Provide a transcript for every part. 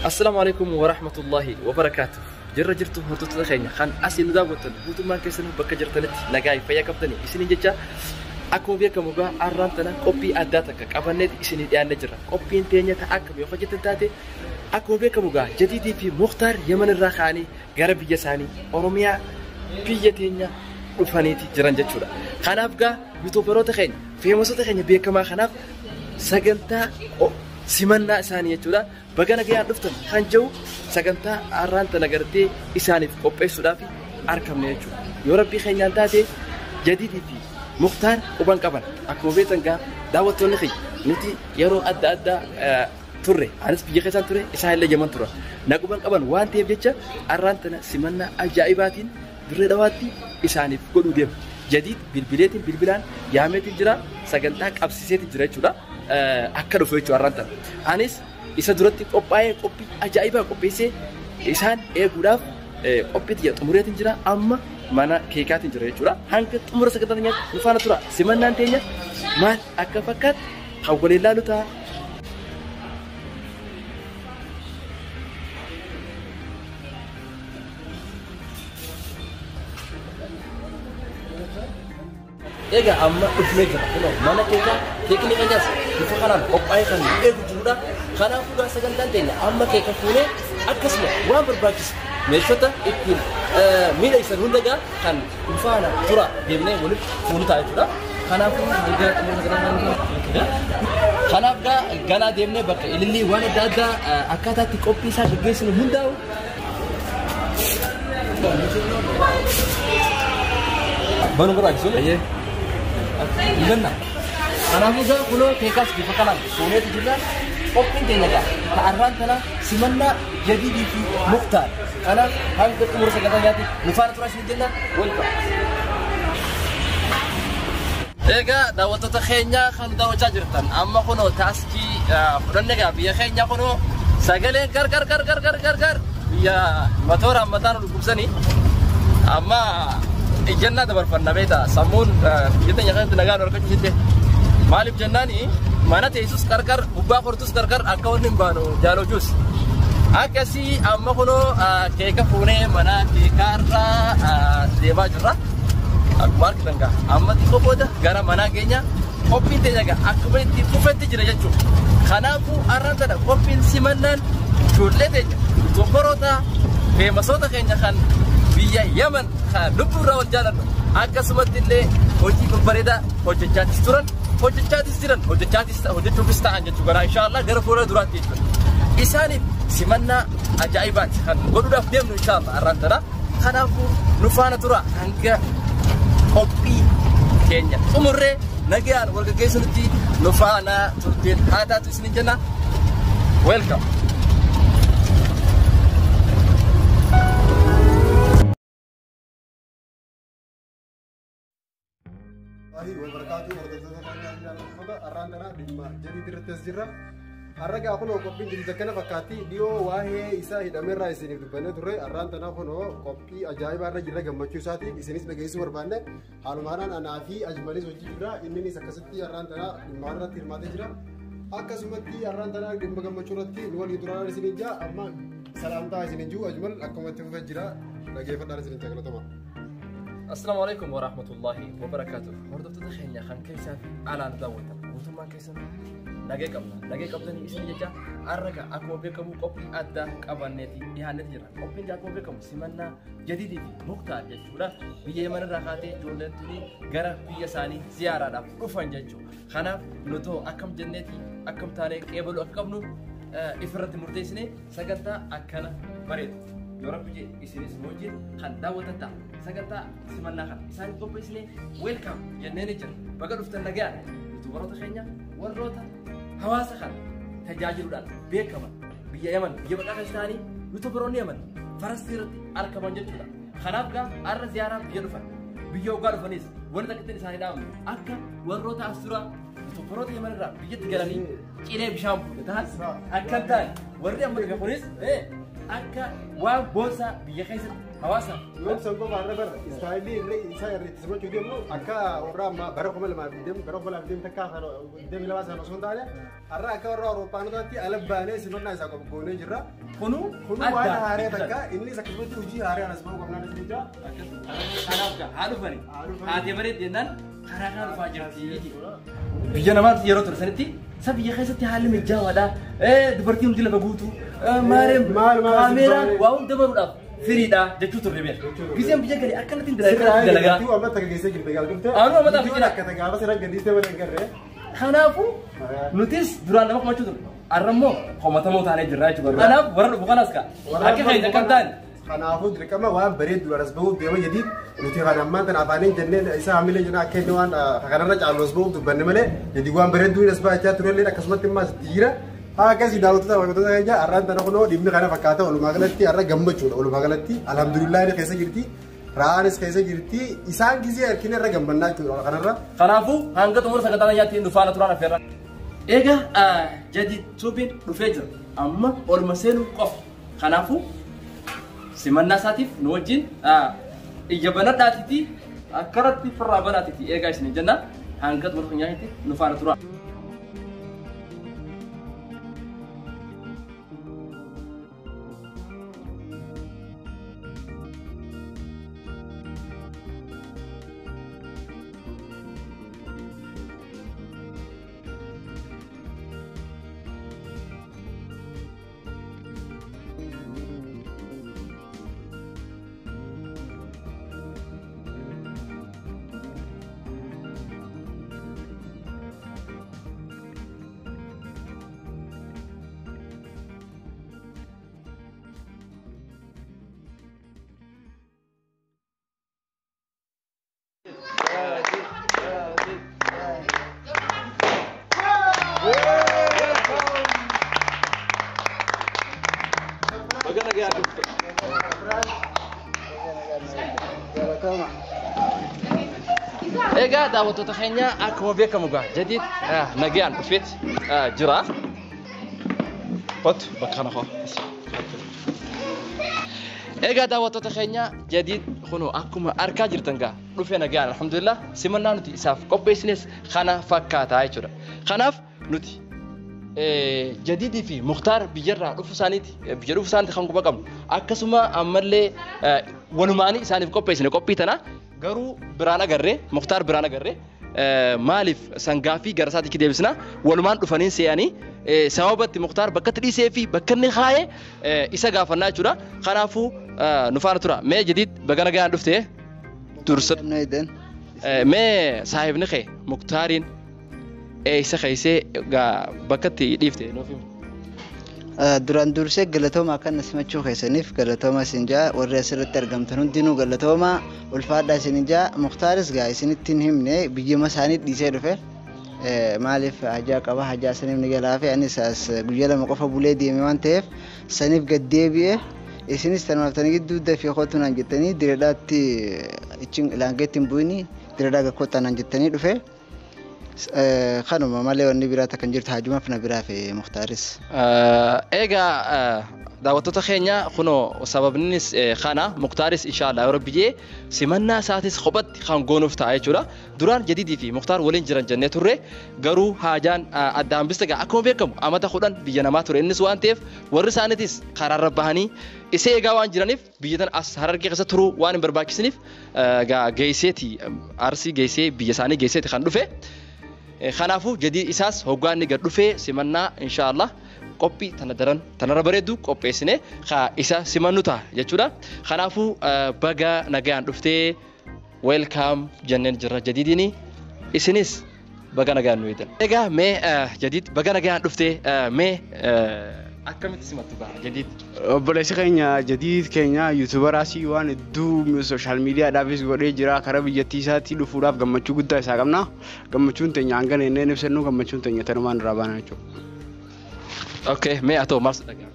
السلام عليكم ورحمة الله وبركاته. جرجرتو هرتو تخيني خان أسين داوتن بوتو ما كيسنو بكجرتنت نجاي فيا كابتني إسني جتة أكو بيا كموجا أرانتنا كوبي أداتك كابنت إسني ديان نجرا كوبي إنتينيا تأكل يخرج تنتاتي أكو بيا كموجا جديدي في مختار يمن الرخاني غرب يساني أوروميا بيجتينيا وفانيتي جرانجة شورا خنافجا يوتيوبرو تخيني في مسو تخيني بيا كما خناف سجنتا سيمنا ثانية شورا بقنا جاي عرفتن خنجو سجنتا أرانت نجارتي إساني في قبة سودافي أركم نيجو يوربي خينيان تاتي جديد في مختار وبن كبر أكو بيتنجا دعوة تونخي نتي يرو أدا توري أنس بيجي خسان توري إسحاق اللي جمان تورا ناقو بن كبر وان تيب جتة أرانتنا سيمنا أجايباتين دري دواتي إساني في كل ديم جديد بالبلان يامت الجرا سجنتا أبسيسات الجرا شورا أكلوا في أرانتنا أنس إذا درت قبائي قبي أجايبه قبي سه إنسان غلاف قبي تيا تمرة تنجرا أما mana keekaa tinjiree jechuudha hanga xumura sagantaa nufaana tura simannaan teenya maal akka fakkaat hawwalee ilaalu ta'a. Egaa amma dhufnee jira kunoo mana keekaa teeknika nyaas bifa kanaan qophaa'ee kan eegu jirudha. Kanaafuu gaa sagantaan teenya amma keeka fuunee akkasuma waan barbaachisu meeshota ittiin miidhagsan hundagaa kan dhufaana tura deemnee walitti fuunu ta'a jechuudha. Kanaafuu kanaaf gaa ganaa deemnee bakka ilillii waan adda addaa akkaataa itti qophii isaa gaggeessinu hundaa'u. Banuu barbaachisuun Gana, karena muda kulo kekas di pekalan, sulit juga. Opin tenaga, kearaan tanah simanda jadi di Mukhtar. Karena hampir umur sekitar jati, nufar terus di jenah, welcome. Ega, dawat tu kenya kan dawat cajertan. Amma kuno taski, kuno nega biya kenya kuno sagale gar. Biya motor kubsani. Amma الجنة ده برفنا بيتا سمون جدا يخان تناقان وركج جدا مالب جناني ما نتيسوس كركر وباخر توس كركر أكون نبانو جالو جوس أكسي أما كنو كيكا فوني منا كيكارا ديبا جرا أكبر كتنگا أما تيكو بودا غارا منا كينيا كوبين تيجا أكبر تيكو فتي جرا جاتشو خنافو أرانتا كوبين سيمنان جورلة تيجا توبروتا في مسوتا كينيا خان بيا يمن لبورا والجالن أكسمت اللي هجي ببريدا هججاتي سترن هججاتي توبستا عنجت جبرا إن شاء الله غرفورا درات يجبر إساني سمنا عجائبات خن قدو داف ديمنو إن شاء الله أرانتنا خنافو نفانا ترى هنگا هوبي كينيا أمره نجيان ورقة كيسنتي نفانا ترتين هذا تسنين جنا welcome. وبركاته وردتنا أرانا بما جديد التسجيل أرجع أكون كوبي جديد كنا فكاتي ديو واهي إسا هدامي رايسين يكتبنا ترى أرانا أكون كوبي أجايب أرجع جرا جمعتشو ساتي إسنيس بجيس وربانة حالمانا أنا في أجمالي سوتشي جرا إنني سكستي أرانا مرة تيرماتي جرا أكسمتي أرانا دم جمعتشو رتي نوال يدوران رسيني جا أما سلامتا رسيني جو أجمل أكملتي فجرا لقيت فدار رسيني تكلم تمام. السلام عليكم ورحمة الله وبركاته. هردت تدخين يا خان كيسان على داوتا وانتم ما كيسان نجي قبلني اسمي جا أرجع أكو بكم قبل أدا كابنتي إهانة جرا قبل جا أكو بكم سمنا جديد في مختار جشورا بيجمن رخاتي جولن تري غرا بيساني زيارة دا كفن جشو خنا نتو أكم جنتي أكم تاريخ قبلو أكم نو إفرت مرتسني سكتا أكنا مريض يورب بيجي إسرائيل موجود خان داوتا تا سكتا سمنا خان إسرائيل كوبيسني ويلكم جنني جر بقى رفتن نجار تبرد خينيا وروتا هواس خان تجاجلودان بيكمان بيا يمن بيا بقى كشتاني يتبرون يمن فرستيرتي أركمان جتولا خنابكا أر زيارة بيرفع بيا وقار فنيس وردا كتني سايدام أكا وروتا أسرة يتبرون يمن را بيا تجارني كيني بشام تهان أكا تان وردا يمن فنيس أكا وان بوسا بيا خيس Hawaasa. Yoom sango baarra bara istaayilii irra isaa irratti simachuu deemnu akka warra amma bara 2020 bara 2020 takka kan deemi lama sana osoo hin taane har'a akka warra Awurooppaanotaatti ala baanee simannaa isaa goonee jirra. Kunu waan haaree takka innis akkasumatti hojii haaree anas bahu qabnaan isin jira. Kanaaf haa dhufani. Haatee bareedde jennaan karaa kana dhufaa jirti. Biyya namaatti yeroo ture sanitti isa biyya keessatti haalli mijaa'aadha. Dubartii hundi lafa guutu. Maal kaameeraa waa hunda baruudhaaf. Firiidha jechuu turre beela. Giseen biyya galee akkanatti dalagaa. Tii amma takka geessee jirte gaalgumte. Anu amma ta'a biyya akka gaafa sana gadhiistee waliin garree. Kanaafuu nutis duraan nama komachuu turre. Arrammoo komatamoo taanee jirra jechuudha. Kanaaf warra dhufu kanas ka. Akka keenya akka taane. Kanaafuu dirqama waan bareedu duras bahuuf deema jedhi nuti kan ammaan tana afaaniin jenneen isa hamilee jenna akka inni waan kanarra caalloos bahuuf dubbanne malee jedhi waan bareedu as baachaa turellee akkasumatti immas jira. Akkasii daawwattoota wantoota keenya har'aan tana kunoo dhimmi kana fakkaata walumaa galatti har'a gammachuudha walumaa galatti alhamdulillah inni keessa jirti raanis keessa jirti isaan gisee harkina irra gammannaa jechuudha kanarra. Kanaafuu hanga xumura sagantaa nyaatti nu faana turaan affeerra. Egaa jadi tuubiin dhufee jira amma olma seenuu qofa. Kanaafuu simannaa isaatiif nu wajjin ija banadhaatiiti akkaratti firraa banaatiiti eegaa isin jenna hanga xumura nyaatti nu faana turaan. Egaa daawwattoota keenya akkuma beekamu gaa jadiid nagaan dhufeet jira. Kottu bakka kana koo. Egaa daawwattoota keenya jadiid kunoo akkuma argaa jirtan gaa dhufee nagaan alhamdulillah simannaa nuti isaaf qopheessines kana fakkaataa jechuudha. Kanaaf nuti jadiidii fi Mukhtaar biyyarraa dhufu isaaniiti biyya dhufu isaaniiti kan quba qabnu akkasuma ammallee walumaanii isaaniif qopheessine qophii tana garuu biraan agarree Mukhtaar biraan agarree maaliif sangaa fi gara isaatti deebisna walumaan dhufanii seeyanii sababatti Mukhtaar bakka itti dhiisee fi bakka inni kaayee isa gaafannaa jechuudha. Kanaafuu nu faana tura mee jadiid baga nagaan dhuftee dursa mee saahibni kee Mukhtaariin isa keessa bakka itti dhiifte nuuf himu. Duraan dursee galatooma akka simachuu keessaniif galatooma isin jaa warri asirratti argamtan hundinuu galatooma ulfaadhaa isin jaa Mukhtaaris gaa isinitti hin himne biyyuma isaanii dhiisee dhufe maaliif hajaa qaba hajaa saniif ni galaafe anis as guyyaa lama qofa bulee deeme waan ta'eef saniif gad deebi'e isinis tanumaaftanii gidduu dafii kootu naan jettanii diradhaatti ichin laangeetti hin bu'ini diradhaa gakkootaa naan jettanii dhufe. Kanuma malee wanni biraa takkan jirtu hajumaaf na biraa fi Mukhtaaris. Egaa daawwattoota keenya kunoo sababnis kana Mukhtaaris inshallah yoo rabbi simannaa isaatis qophatti kan goonuuf ta'a jechuudha. Duraan jadiidii fi Mukhtaar waliin jiran jennee turre garuu haajaan addaan bista gaa akkuma beekamu amata 10 biyya namaa ture innis waan ta'eef warri isaaniitis karaarra bahanii isa eegaa waan jiraniif biyya tan as Harargee keessa turuu waan hin barbaachisniif gaa geesseeti arsii geessee biyya isaanii geesseeti kan dhufe. Kanaafuu jadii isaas hoggaanni gad dhufee simannaa inshallah qophii tanarra bareedu qopheessine isa simannu ta'a jechuudha. Kanaafuu baga nagaan dhuftee welcome jenneen jirra jadiidini isinis baga nagaan nu eedan. Egaa mee jadiid baga nagaan dhuftee mee akkamitti simattu ba'a jadiid. Obboleessi keenya jadiid keenya yuutuubaraasii waan hedduu sooshaal miidiyaadhaafis godhee jira karaa biyyattii isaatti dhufuudhaaf gammachuu guddaa isaa qabna. Gammachuun teenya hangana inneen ibsannu gammachuun teenya tanumaan irraa baana jechuudha. Okay, mee atoo maal dhagaa?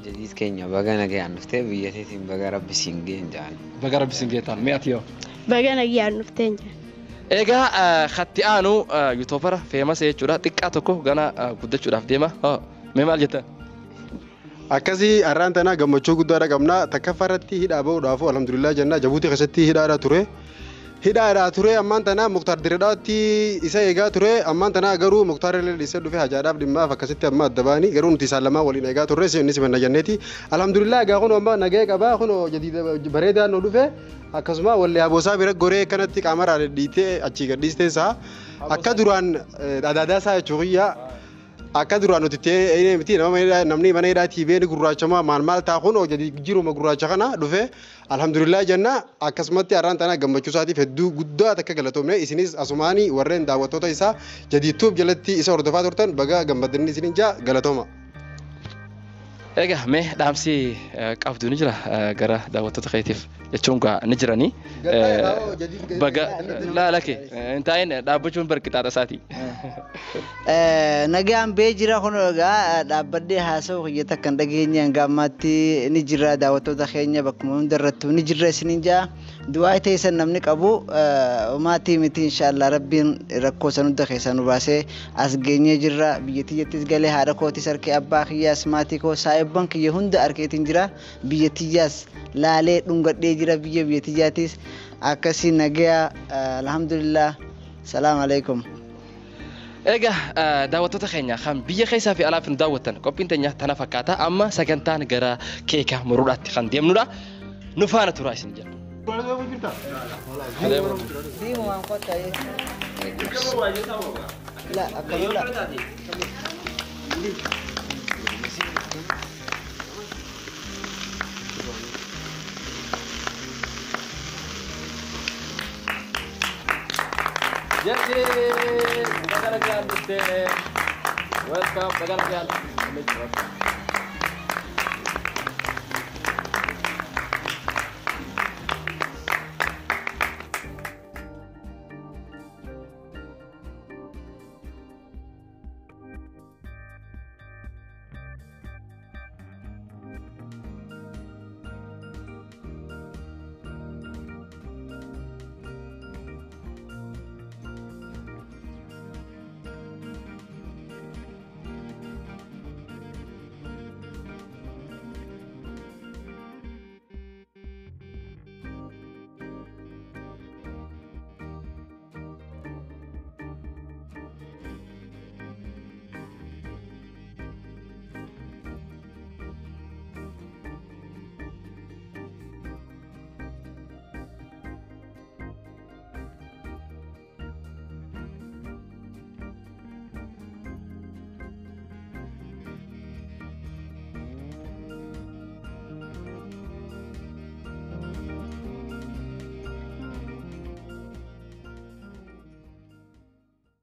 Jadiid keenya baga nagaan dhuftee biyyattiitiin baga rabbi siin ga'een jaan. Baga rabbi siin ga'een mee ati yoo? Baga nagaan dhuftee jaan. Egaa khatti aanu yuutuubara feemas jechuudha xiqqaa tokko gana guddachuudhaaf deema. Mee maal jettan? akkasii arraan tanaa gammachuu guddaadha qabna takkaffaarratti hidhaa ba'uudhaaf alhamdulillah jennaa jabuutii keessatti hidhaadha ture. Hidhaadha ture ammaan tanaa Muktaar Diredhaatti isa eegaa ture ammaan tanaa garuu Muktaar illee isa dhufe hajaadhaaf dhimmaaf akkasitti amma adda baanii garuu nuti isaan lamaan waliin eegaa turre inni simanna jenneeti alhamdulillah egaa kun amma nagee qabaa kun bareedaan nu dhufe akkasuma wallee aboosaa bira goree kanatti qaamaraan dhiitee achii gadhiistee isaa akka duraan adaadaa isaa jechuudha akka duraan nuti ta'ee miti namni mana hidhaatii beeni gurraachamaa maal ta'a kun hojii jiruma gurraacha kana dhufe alhamdulillah jenna akkasumatti arraan tanaa gammachuu isaatiif hedduu guddaa takka galatoomne isinis asumaanii warreen daawwattoota isaa jadiituuf jalatti isa hordofaa turtan baga gammadanii isinin jaa galatooma. Egaa mee dhaamsi qabdu ni jira gara daawwattoota keetiif jechuun ni jiranii baga laalake hin taa'in dhaabbachuun barqixaadha isaati. Nagaan bee jira kun egaa dhaabbadhee haasa'u hiyyata kan dhageenyaan gaammaatti ni jira daawwattoota keenya bakkuma hundarrattuu ni jirra isinin jaa du'aa teessan namni qabu maatii miti inshaallah rabbiin rakkoo san hunda keessaa nu baasee as geenyee jirra biyyattiyyattis galee haadha kootis harkee abbaa kiyyaas maatii koo saayibban kiyya hunda harkeetiin jira biyyattiyaas laalee dhungadhee jira biyyattiyyaatis akkasii nagaa alhamdulillah salaam alaikum. Egaa daawwattoota keenya kan biyya keessaa fi alaaf nu daawwatan qophiin teenya tana fakkaata amma sagantaan gara keekaa muruudhaatti kan deemnudha nu faana turaa isin jedha. Welcome,